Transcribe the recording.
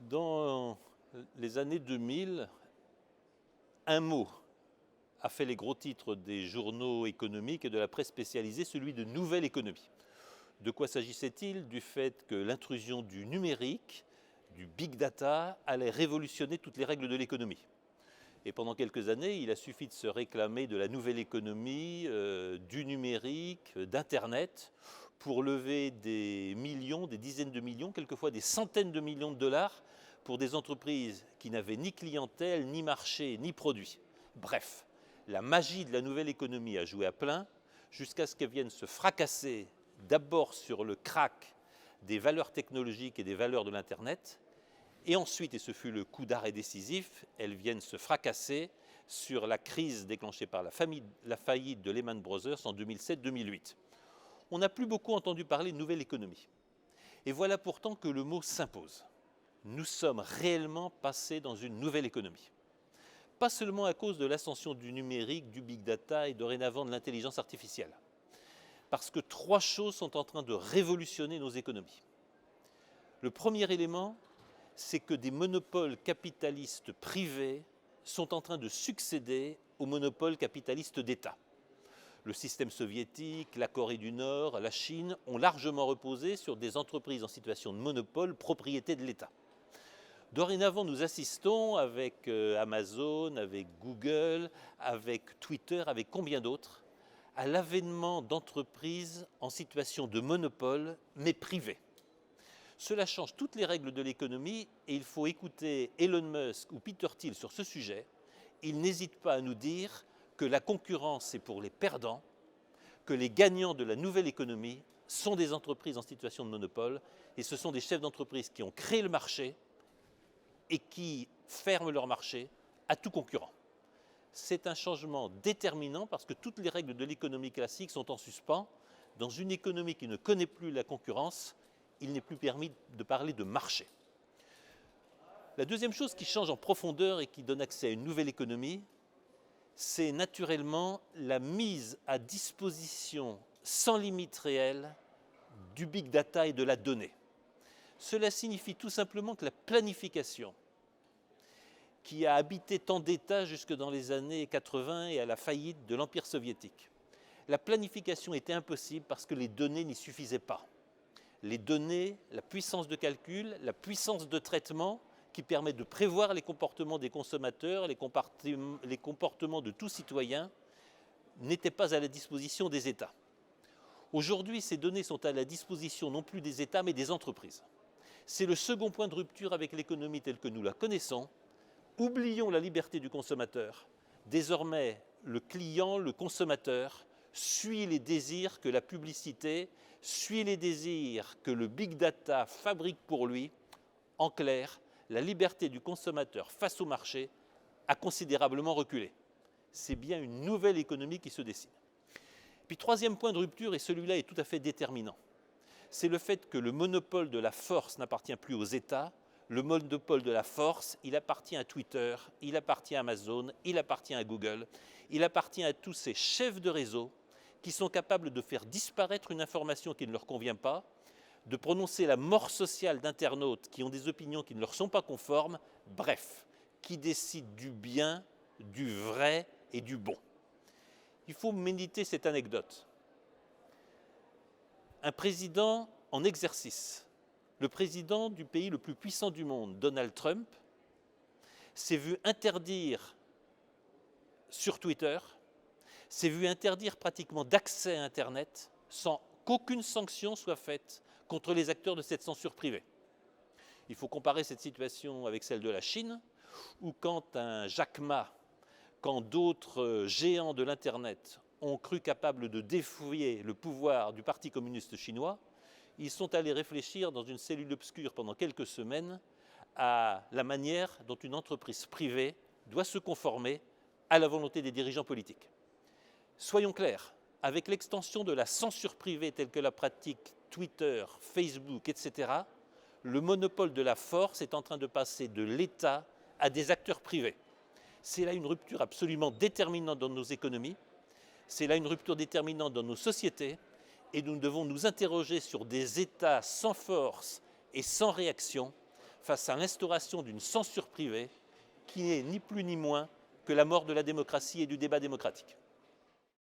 Dans les années 2000, un mot a fait les gros titres des journaux économiques et de la presse spécialisée, celui de nouvelle économie. De quoi s'agissait-il? Du fait que l'intrusion du numérique, du big data, allait révolutionner toutes les règles de l'économie. Et pendant quelques années, il a suffi de se réclamer de la nouvelle économie, du numérique, d'Internet, pour lever des millions, des dizaines de millions, quelquefois des centaines de millions de dollars pour des entreprises qui n'avaient ni clientèle, ni marché, ni produit. Bref, la magie de la nouvelle économie a joué à plein, jusqu'à ce qu'elle vienne se fracasser d'abord sur le crack des valeurs technologiques et des valeurs de l'Internet, et ensuite, et ce fut le coup d'arrêt décisif, elles viennent se fracasser sur la crise déclenchée par la faillite de Lehman Brothers en 2007-2008. On n'a plus beaucoup entendu parler de nouvelle économie. Et voilà pourtant que le mot s'impose. Nous sommes réellement passés dans une nouvelle économie. Pas seulement à cause de l'ascension du numérique, du big data et dorénavant de l'intelligence artificielle. Parce que trois choses sont en train de révolutionner nos économies. Le premier élément, c'est que des monopoles capitalistes privés sont en train de succéder aux monopoles capitalistes d'État. Le système soviétique, la Corée du Nord, la Chine ont largement reposé sur des entreprises en situation de monopole, propriété de l'État. Dorénavant, nous assistons avec Amazon, avec Google, avec Twitter, avec combien d'autres, à l'avènement d'entreprises en situation de monopole, mais privées. Cela change toutes les règles de l'économie et il faut écouter Elon Musk ou Peter Thiel sur ce sujet. Ils n'hésitent pas à nous dire que la concurrence est pour les perdants, que les gagnants de la nouvelle économie sont des entreprises en situation de monopole et ce sont des chefs d'entreprise qui ont créé le marché et qui ferment leur marché à tout concurrent. C'est un changement déterminant parce que toutes les règles de l'économie classique sont en suspens. Dans une économie qui ne connaît plus la concurrence, il n'est plus permis de parler de marché. La deuxième chose qui change en profondeur et qui donne accès à une nouvelle économie, c'est naturellement la mise à disposition sans limite réelle du big data et de la donnée. Cela signifie tout simplement que la planification, qui a habité tant d'États jusque dans les années 80 et à la faillite de l'Empire soviétique, la planification était impossible parce que les données n'y suffisaient pas. Les données, la puissance de calcul, la puissance de traitement qui permet de prévoir les comportements des consommateurs, les comportements de tout citoyen, n'étaient pas à la disposition des États. Aujourd'hui, ces données sont à la disposition non plus des États, mais des entreprises. C'est le second point de rupture avec l'économie telle que nous la connaissons. Oublions la liberté du consommateur. Désormais, le client, le consommateur, suit les désirs que la publicité, suit les désirs que le big data fabrique pour lui. En clair, la liberté du consommateur face au marché a considérablement reculé. C'est bien une nouvelle économie qui se dessine. Puis troisième point de rupture, et celui-là est tout à fait déterminant, c'est le fait que le monopole de la force n'appartient plus aux États. Le monopole de la force, il appartient à Twitter, il appartient à Amazon, il appartient à Google, il appartient à tous ces chefs de réseau qui sont capables de faire disparaître une information qui ne leur convient pas, de prononcer la mort sociale d'internautes qui ont des opinions qui ne leur sont pas conformes, bref, qui décident du bien, du vrai et du bon. Il faut méditer cette anecdote. Un président en exercice, le président du pays le plus puissant du monde, Donald Trump, s'est vu interdire sur Twitter, s'est vu interdire pratiquement d'accès à Internet sans qu'aucune sanction soit faite contre les acteurs de cette censure privée. Il faut comparer cette situation avec celle de la Chine, où quand un Jack Ma, quand d'autres géants de l'Internet ont cru capables de défier le pouvoir du Parti communiste chinois, ils sont allés réfléchir dans une cellule obscure pendant quelques semaines à la manière dont une entreprise privée doit se conformer à la volonté des dirigeants politiques. Soyons clairs, avec l'extension de la censure privée telle que la pratique Twitter, Facebook, etc., le monopole de la force est en train de passer de l'État à des acteurs privés. C'est là une rupture absolument déterminante dans nos économies, c'est là une rupture déterminante dans nos sociétés, et nous devons nous interroger sur des États sans force et sans réaction face à l'instauration d'une censure privée qui n'est ni plus ni moins que la mort de la démocratie et du débat démocratique.